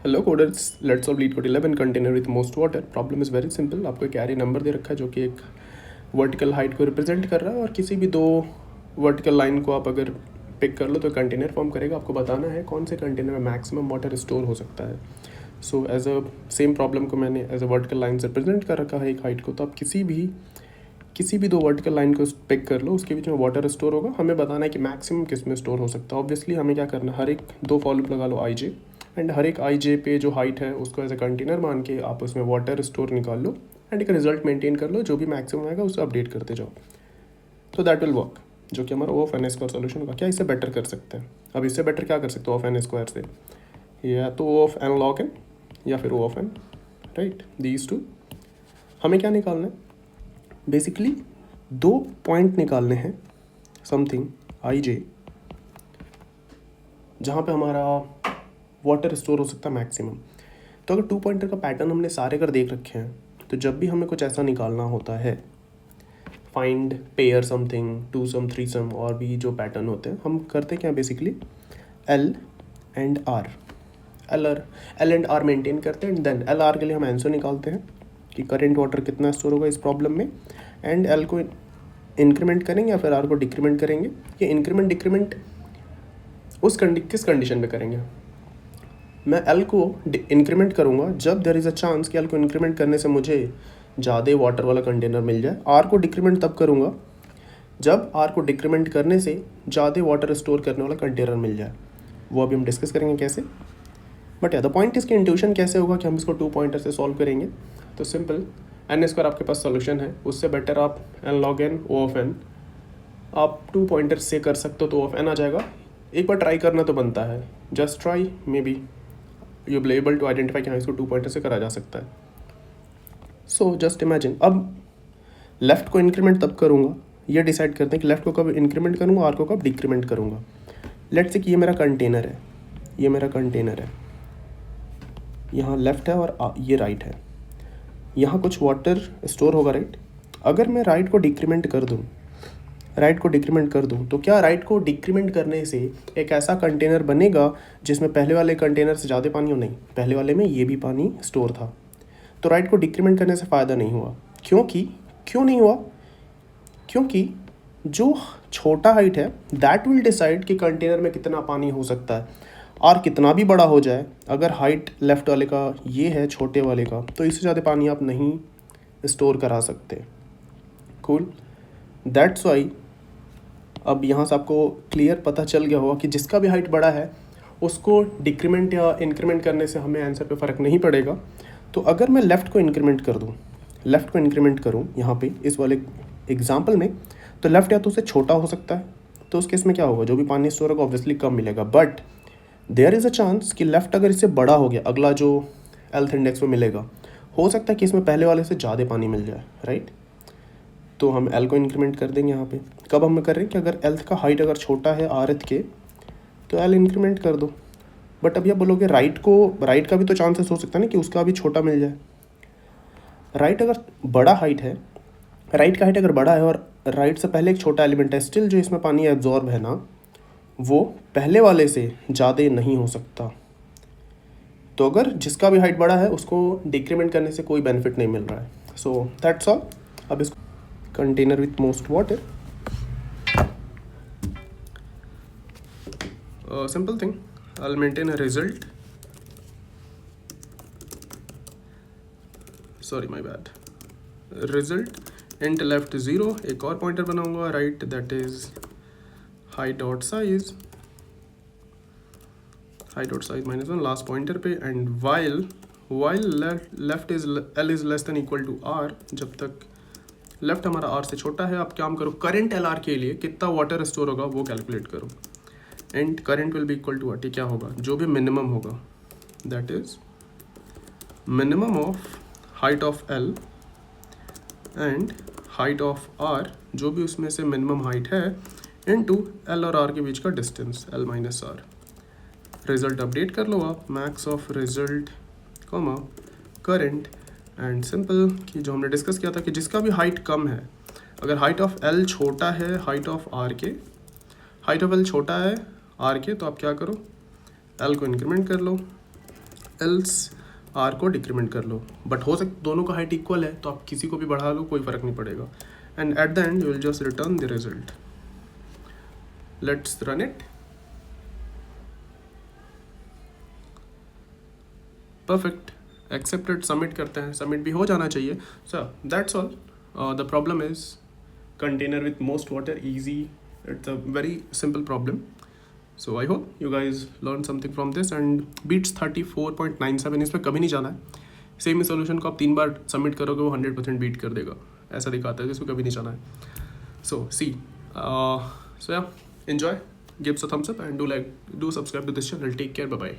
Hello coders, let's solve leet code 11 container with most water. Problem is very simple. आपको एक array number दे रखा है जो कि एक वर्टिकल हाइट को रिप्रेजेंट कर रहा है, और किसी भी दो वर्टिकल लाइन को आप अगर पिक कर लो तो कंटेनर फॉर्म करेगा। आपको बताना है कौन से कंटेनर में मैक्सिमम वाटर स्टोर हो सकता है। So as a same problem को मैंने एज अ वर्टिकल लाइन से रिप्रेजेंट कर रखा है एक हाइट को, तो आप किसी भी दो वर्टिकल लाइन को पिक कर लो, उसके बीच में वाटर स्टोर होगा। हमें बताना है कि मैक्सिमम किस में स्टोर हो सकता है। ऑब्वियसली हमें क्या करना है, हर एक दो फॉर लगा लो आई जे, एंड हर एक आई जे पे जो हाइट है उसको एज ए कंटेनर मान के आप उसमें वाटर स्टोर निकाल लो, एंड एक रिजल्ट मेंटेन कर लो। जो भी मैक्सिमम आएगा उसे अपडेट करते जाओ, तो दैट विल वर्क। जो कि हमारा ओ ऑफ एन स्क्वायर सोल्यूशन होगा। क्या इससे बेटर कर सकते हैं? अब इससे बेटर क्या कर सकते हो ऑफ एन स्क्वायर से? या तो O of n log n या फिर O of n, right, these two. हमें क्या निकालना है? बेसिकली दो पॉइंट निकालने हैं, समथिंग आई जे, जहाँ पे हमारा वाटर स्टोर हो सकता है मैक्सिमम। तो अगर टू पॉइंटर का पैटर्न हमने सारे कर देख रखे हैं, तो जब भी हमें कुछ ऐसा निकालना होता है, find pair something, two sum, three sum, और भी जो पैटर्न होते हैं, हम करते क्या basically L and R, L and R maintain करते हैं, एंड देन एल आर के लिए हम आंसर निकालते हैं कि करेंट वाटर कितना स्टोर होगा इस प्रॉब्लम में, एंड एल को इंक्रीमेंट करेंगे या फिर आर को डिक्रीमेंट करेंगे। ये इंक्रीमेंट डिक्रीमेंट किस कंडीशन में करेंगे? मैं एल को इंक्रीमेंट करूँगा जब देयर इज़ अ चांस कि एल को इंक्रीमेंट करने से मुझे ज़्यादा वाटर वाला कंटेनर मिल जाए। आर को डिक्रीमेंट तब करूँगा जब आर को डिक्रीमेंट करने से ज़्यादा वाटर स्टोर करने वाला कंटेनर मिल जाए। वो अभी हम डिस्कस करेंगे कैसे। बट या द पॉइंट इसकी इंट्यूशन कैसे होगा कि हम इसको टू पॉइंटर से सॉल्व करेंगे। तो सिंपल, एन स्क्वायर आपके पास सोल्यूशन है, उससे बेटर आप N log N O of N आप टू पॉइंटर से कर सकते हो, तो ओ ऑफ एन आ जाएगा। एक बार ट्राई करना तो बनता है, just try, maybe you will able to identify कि हाँ इसको टू पॉइंटर से करा जा सकता है। सो जस्ट इमेजिन, अब लेफ्ट को इंक्रीमेंट तब करूँगा, ये डिसाइड करते हैं कि लेफ्ट को कब इंक्रीमेंट करूँगा, आर को कब डिक्रीमेंट करूँगा। लेट्स से कि ये मेरा कंटेनर है, ये मेरा कंटेनर है, यहाँ लेफ्ट है और ये राइट है। यहाँ कुछ वाटर स्टोर होगा, राइट। अगर मैं राइट को डिक्रीमेंट कर दूँ तो क्या राइट को डिक्रीमेंट करने से एक ऐसा कंटेनर बनेगा जिसमें पहले वाले कंटेनर से ज़्यादा पानी हो? नहीं, पहले वाले में ये भी पानी स्टोर था। तो राइट को डिक्रीमेंट करने से फ़ायदा नहीं हुआ। क्यों नहीं हुआ? क्योंकि जो छोटा हाइट है दैट विल डिसाइड कि कंटेनर में कितना पानी हो सकता है। और कितना भी बड़ा हो जाए, अगर हाइट लेफ्ट वाले का ये है, छोटे वाले का, तो इससे ज़्यादा पानी आप नहीं स्टोर करा सकते। कूल, दैट्स वाई अब यहाँ से आपको क्लियर पता चल गया होगा कि जिसका भी हाइट बड़ा है उसको डिक्रीमेंट या इंक्रीमेंट करने से हमें आंसर पे फ़र्क नहीं पड़ेगा। तो अगर मैं लेफ़्ट को इंक्रीमेंट करूँ यहाँ पे इस वाले एग्जाम्पल में, तो लेफ़्ट या तो उससे छोटा हो सकता है, तो उस केस में क्या होगा, जो भी पानी स्टोर होगा ऑब्वियसली कम मिलेगा। But there is a chance कि लेफ़्ट अगर इससे बड़ा हो गया, अगला जो एल्थ इंडेक्स में मिलेगा, हो सकता है कि इसमें पहले वाले से ज़्यादा पानी मिल जाए, राइट। तो हम एल को इंक्रीमेंट कर देंगे यहाँ पे। कब हम कर रहे हैं कि अगर एल्थ का हाइट अगर छोटा है आर एथ के, तो एल इंक्रीमेंट कर दो। बट अभी आप बोलोगे राइट का भी तो चांसेस हो सकता है ना कि उसका भी छोटा मिल जाए। राइट अगर बड़ा हाइट है, राइट का हाइट अगर बड़ा है और राइट से पहले एक छोटा एलिमेंट है, स्टिल जो इसमें पानी एब्जॉर्ब है ना, वो पहले वाले से ज़्यादा नहीं हो सकता। तो अगर जिसका भी हाइट बड़ा है उसको डिक्रीमेंट करने से कोई बेनिफिट नहीं मिल रहा है। सो दैट्स ऑल। अब इसको container with most water, simple thing, I'll maintain a result, sorry my bad, result int left 0, एक और पॉइंटर बनाऊंगा right, that is height dot size -1 last pointer पे, and while left is L is less than equal to R, जब तक left हमारा are से छोटा है। आप काम करो, करंट एल आर के लिए कितना वाटर स्टोर होगा वो कैलकुलेट करो, and current will be equal to what, क्या होगा, जो भी मिनिमम होगा, that is minimum of height of L and height of R, जो भी उसमें से मिनिमम हाइट है, इनटू एल और आर के बीच का distance L minus R. Result update कर लो आप, max of result comma current, and simple कि जो हमने डिस्कस किया था कि जिसका भी हाइट कम है, अगर हाइट ऑफ एल छोटा है हाइट ऑफ एल छोटा है आर के, तो आप क्या करो, एल को इंक्रीमेंट कर लो, एल्स आर को डिक्रीमेंट कर लो, बट हो सकता दोनों का हाइट इक्वल है तो आप किसी को भी बढ़ा लो, कोई फ़र्क नहीं पड़ेगा. And at the end you will just return the result. Let's run it. Perfect, accepted. Submit करते हैं. सबमिट भी हो जाना चाहिए. So that's all. The problem is container with most water easy. It's a very simple problem. So I hope you guys learn something from this and beats 34.97. इसमें कभी नहीं जाना है. सेम ही सोल्यूशन को आप 3 बार सबमिट करोगे, वो 100% बीट कर देगा. ऐसा दिखाता है, इसमें कभी नहीं जाना है. सो सी, सो या, enjoy, give us a thumbs up and do subscribe to this channel. Take care, bye bye.